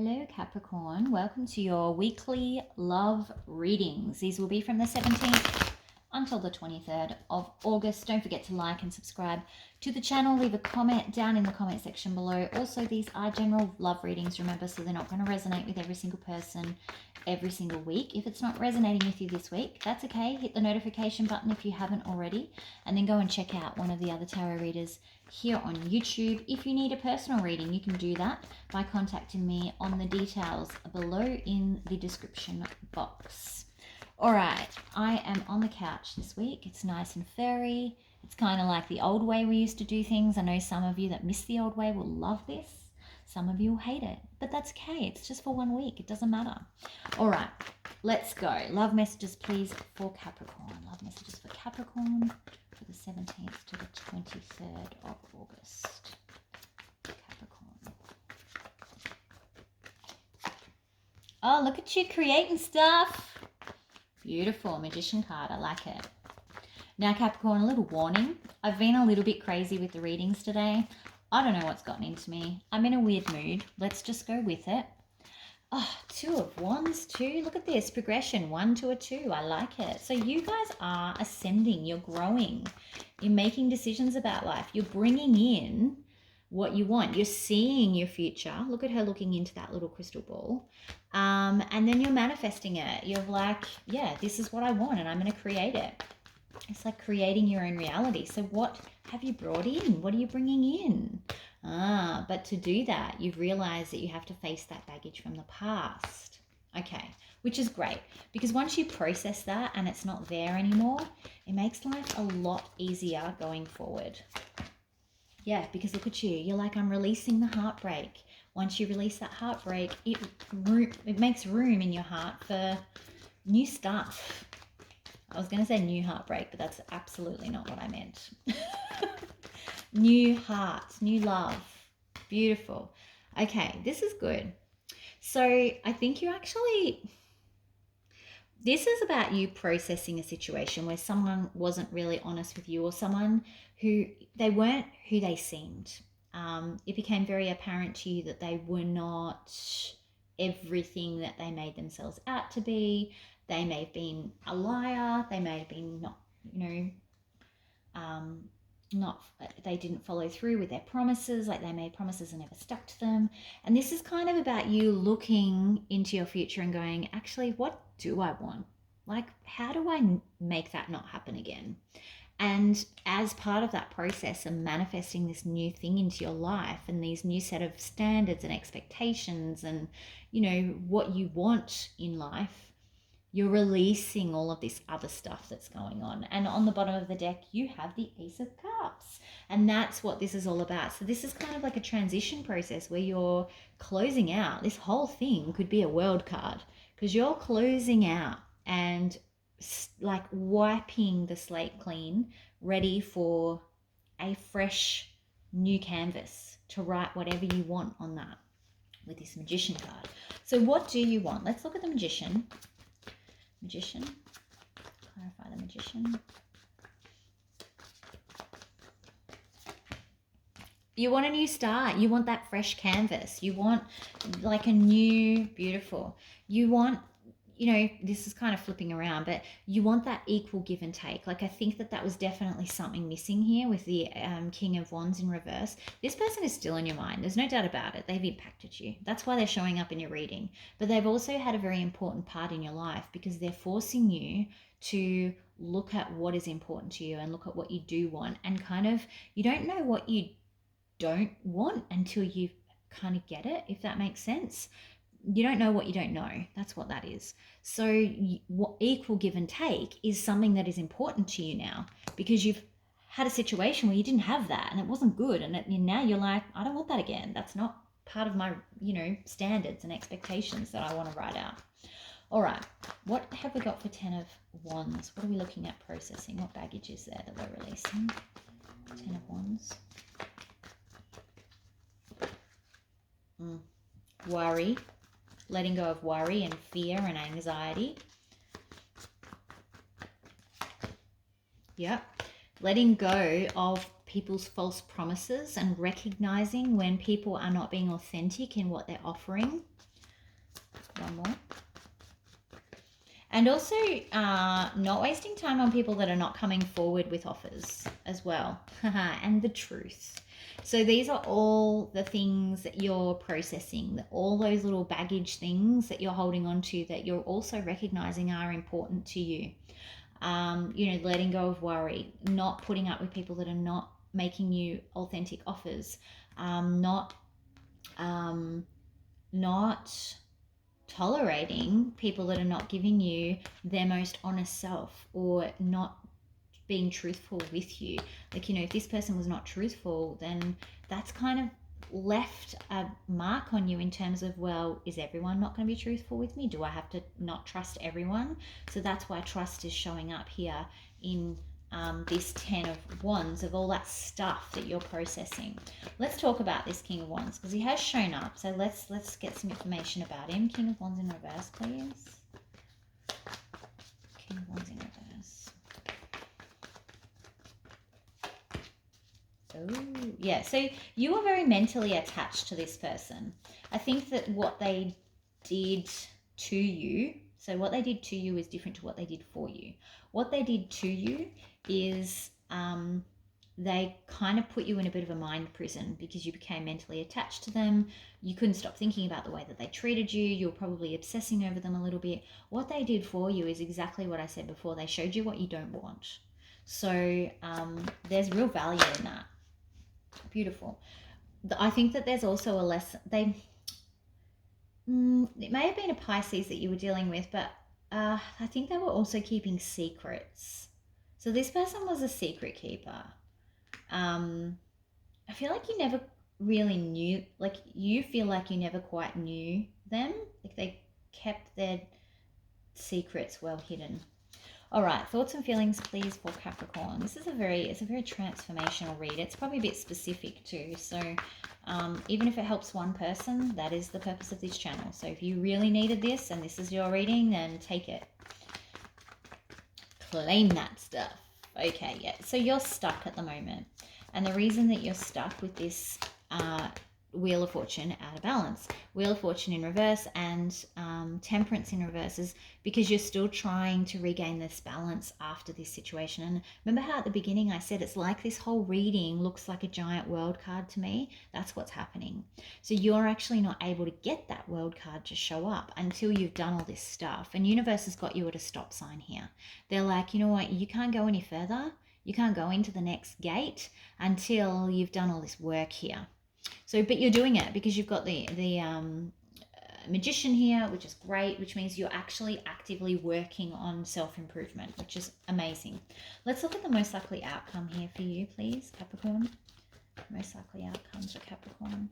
Hello Capricorn, welcome to your weekly love readings. These will be from the 17th until the 23rd of August. Don't forget to like and subscribe to the channel. Leave a comment down in the comment section below. Also, these are general love readings, remember, so they're not going to resonate with every single person every single week. If it's not resonating with you this week, that's okay. Hit the notification button if you haven't already, and then go and check out one of the other tarot readers here on YouTube. If you need a personal reading, you can do that by contacting me on the details below in the description box. All right, I am on the couch this week. It's nice and furry. It's kind of like the old way we used to do things. I know some of you that miss the old way will love this. Some of you will hate it, but that's okay. It's just for 1 week. It doesn't matter. All right, let's go. Love messages, please, for Capricorn. Love messages for Capricorn for the 17th to the 23rd of August. Capricorn. Oh, look at you creating stuff. Beautiful. Magician card. I like it. Now, Capricorn, a little warning. I've been a little bit crazy with the readings today. I don't know what's gotten into me. I'm in a weird mood. Let's just go with it. Oh, 2 of Wands, 2. Look at this. Progression, 1 to a 2. I like it. So you guys are ascending. You're growing. You're making decisions about life. You're bringing in what you want. You're seeing your future. Look at her looking into that little crystal ball. And then you're manifesting it. You're like, yeah, this is what I want and I'm going to create it. It's like creating your own reality. So what have you brought in? What are you bringing in? But to do that, you've realized that you have to face that baggage from the past. Okay, which is great because once you process that and it's not there anymore, it makes life a lot easier going forward. Yeah, because look at you. You're like, I'm releasing the heartbreak. Once you release that heartbreak, it makes room in your heart for new stuff. I was going to say new heartbreak, but that's absolutely not what I meant. New hearts, new love. Beautiful. Okay, this is good. So I think you actually... This is about you processing a situation where someone wasn't really honest with you or someone who they weren't who they seemed. It became very apparent to you that they were not everything that they made themselves out to be. They may have been a liar. They may have been they didn't follow through with their promises. Like they made promises and never stuck to them. And this is kind of about you looking into your future and going, actually, what do I want? Like, how do I make that not happen again? And as part of that process of manifesting this new thing into your life and these new set of standards and expectations and, what you want in life, you're releasing all of this other stuff that's going on. And on the bottom of the deck, you have the Ace of Cups. And that's what this is all about. So this is kind of like a transition process where you're closing out. This whole thing could be a world card because you're closing out and like wiping the slate clean, ready for a fresh new canvas to write whatever you want on that with this Magician card. So what do you want? Let's look at the Magician. Magician, clarify the Magician. You want a new start. You want that fresh canvas. You want like a new, beautiful. You want, this is kind of flipping around, but you want that equal give and take. Like I think that was definitely something missing here with the King of Wands in reverse. This person is still in your mind. There's no doubt about it. They've impacted you. That's why they're showing up in your reading. But they've also had a very important part in your life because they're forcing you to look at what is important to you and look at what you do want. And kind of, you don't know what you don't want until you kind of get it, if that makes sense. You don't know what you don't know. That's what that is. So what equal give and take is something that is important to you now because you've had a situation where you didn't have that and it wasn't good. And now you're like, I don't want that again. That's not part of my, standards and expectations that I want to write out. All right. What have we got for 10 of Wands? What are we looking at processing? What baggage is there that we're releasing? 10 of Wands. Worry. Letting go of worry and fear and anxiety. Yep. Letting go of people's false promises and recognizing when people are not being authentic in what they're offering. One more. And also not wasting time on people that are not coming forward with offers as well. And the truth. So these are all the things that you're processing, all those little baggage things that you're holding on to that you're also recognizing are important to you. You know, letting go of worry, not putting up with people that are not making you authentic offers, not tolerating people that are not giving you their most honest self or not being truthful with you. Like, you know, if this person was not truthful, then that's kind of left a mark on you in terms of, well, is everyone not going to be truthful with me? Do I have to not trust everyone? So that's why trust is showing up here in this 10 of Wands, of all that stuff that you're processing. Let's talk about this King of Wands because he has shown up. So let's get some information about him. King of Wands in reverse, please. King of Wands in reverse. Oh, yeah. So you are very mentally attached to this person. I think that what they did to you, so what they did to you is different to what they did for you. What they did to you is they kind of put you in a bit of a mind prison because you became mentally attached to them. You couldn't stop thinking about the way that they treated you. You were probably obsessing over them a little bit. What they did for you is exactly what I said before. They showed you what you don't want. So there's real value in that. Beautiful. I think that there's also a lesson. It may have been a Pisces that you were dealing with, but I think they were also keeping secrets. So this person was a secret keeper. I feel like you never really knew, like you feel like you never quite knew them. Like they kept their secrets well hidden. All right, thoughts and feelings, please, for Capricorn. This is it's a very transformational read. It's probably a bit specific too. So even if it helps one person, that is the purpose of this channel. So if you really needed this and this is your reading, then take it. Claim that stuff. Okay, yeah. So you're stuck at the moment. And the reason that you're stuck with this Wheel of Fortune out of balance, Wheel of Fortune in reverse and Temperance in reverse is because you're still trying to regain this balance after this situation. And remember how at the beginning I said it's like this whole reading looks like a giant world card to me? That's what's happening. So you're actually not able to get that world card to show up until you've done all this stuff. And universe has got you at a stop sign here. They're like, you know what, you can't go any further. You can't go into the next gate until you've done all this work here. So, but you're doing it because you've got the Magician here, which is great, which means you're actually actively working on self-improvement, which is amazing. Let's look at the most likely outcome here for you, please, Capricorn. Most likely outcomes for Capricorn.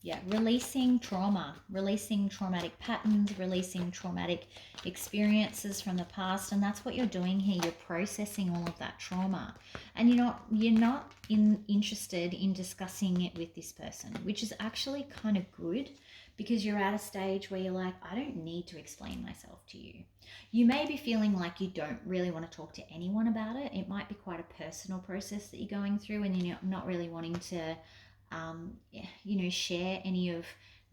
Yeah, releasing trauma, releasing traumatic patterns, releasing traumatic experiences from the past. And that's what you're doing here. You're processing all of that trauma. And you're not interested in discussing it with this person, which is actually kind of good because you're at a stage where you're like, I don't need to explain myself to you. You may be feeling like you don't really want to talk to anyone about it. It might be quite a personal process that you're going through and you're not really wanting to share any of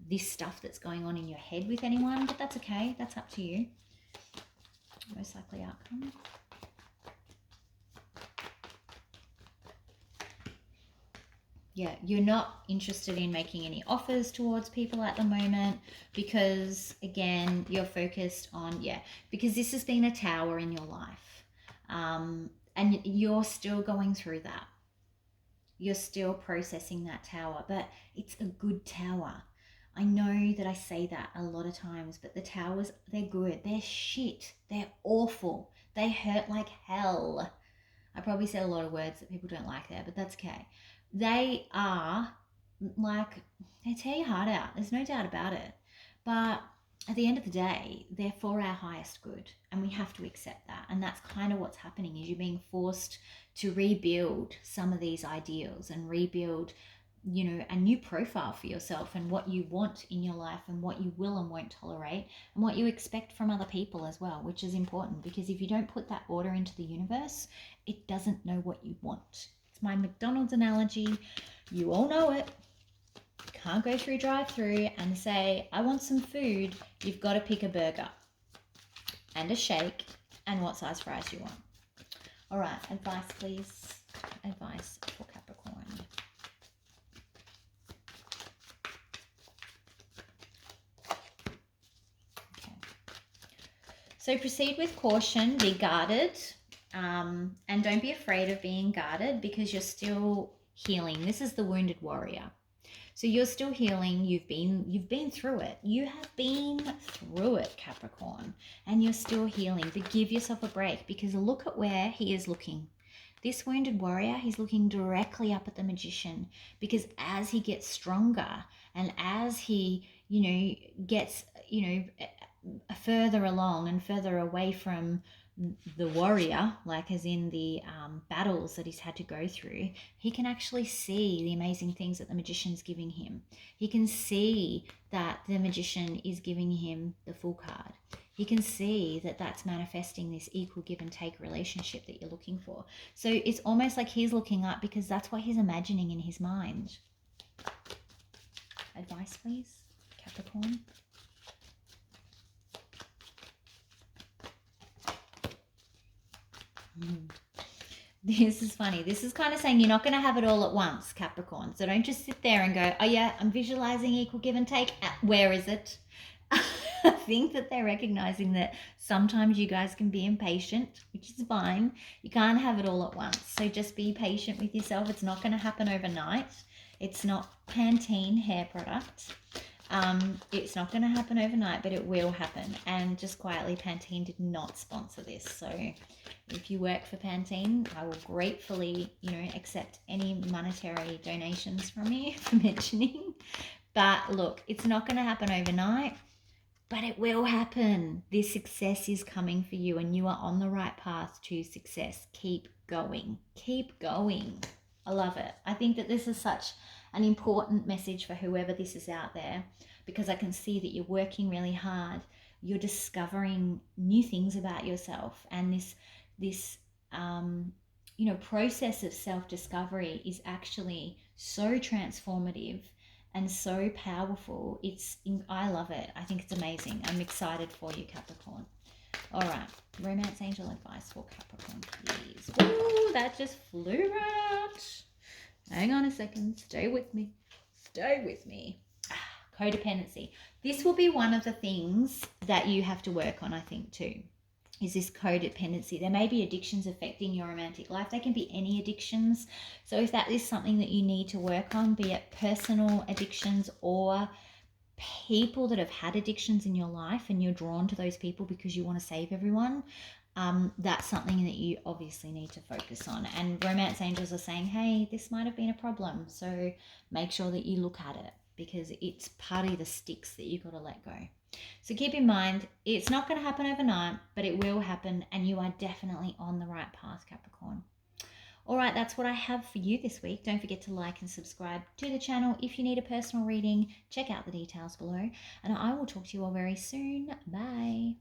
this stuff that's going on in your head with anyone, but that's okay. That's up to you. Most likely outcome. Yeah, you're not interested in making any offers towards people at the moment because, again, you're focused on, because this has been a tower in your life. And you're still going through that. You're still processing that tower, but it's a good tower. I know that I say that a lot of times, but the towers, they're good. They're shit. They're awful. They hurt like hell. I probably said a lot of words that people don't like there, but that's okay. They are like, they tear your heart out. There's no doubt about it. But at the end of the day, they're for our highest good, and we have to accept that. And that's kind of what's happening is you're being forced to rebuild some of these ideals and rebuild, a new profile for yourself and what you want in your life and what you will and won't tolerate and what you expect from other people as well, which is important because if you don't put that order into the universe, it doesn't know what you want. It's my McDonald's analogy. You all know it. can't go through drive-through and say, I want some food. You've got to pick a burger and a shake and what size fries you want. All right, advice, please. Advice for Capricorn. Okay. So proceed with caution, be guarded, and don't be afraid of being guarded because you're still healing. This is the wounded warrior. So you're still healing. You've been through it. You have been through it, Capricorn, and you're still healing. But give yourself a break because look at where he is looking. This wounded warrior, he's looking directly up at the magician because as he gets stronger and as he, gets, further along and further away from the warrior, like as in the battles that he's had to go through, he can actually see the amazing things that the magician's giving him. He can see that the magician is giving him the Fool card. He can see that that's manifesting this equal give and take relationship that you're looking for. So it's almost like he's looking up because that's what he's imagining in his mind. Advice, please, Capricorn. This is funny. This is kind of saying you're not going to have it all at once, Capricorn. So don't just sit there and go, oh yeah, I'm visualizing equal give and take. Where is it? I think that they're recognizing that sometimes you guys can be impatient, which is fine. You can't have it all at once. So just be patient with yourself. It's not going to happen overnight. It's not Pantene hair product. It's not going to happen overnight, but it will happen. And just quietly, Pantene did not sponsor this. So if you work for Pantene, I will gratefully, accept any monetary donations from you for mentioning. But look, it's not going to happen overnight, but it will happen. This success is coming for you and you are on the right path to success. Keep going. Keep going. I love it. I think that this is such an important message for whoever this is out there because I can see that you're working really hard. You're discovering new things about yourself, and this process of self-discovery is actually so transformative and so powerful. I love it. I think it's amazing. I'm excited for you, Capricorn. All right, romance angel advice for Capricorn, please. Ooh, that just flew right out. Hang on a second. Stay with me. Stay with me. Codependency. This will be one of the things that you have to work on, I think, too, is this codependency. There may be addictions affecting your romantic life. They can be any addictions. So if that is something that you need to work on, be it personal addictions or people that have had addictions in your life and you're drawn to those people because you want to save everyone, that's something that you obviously need to focus on. And romance angels are saying, hey, this might have been a problem. So make sure that you look at it because it's part of the sticks that you've got to let go. So keep in mind, it's not going to happen overnight, but it will happen, and you are definitely on the right path, Capricorn. All right, that's what I have for you this week. Don't forget to like and subscribe to the channel. If you need a personal reading, check out the details below, and I will talk to you all very soon. Bye.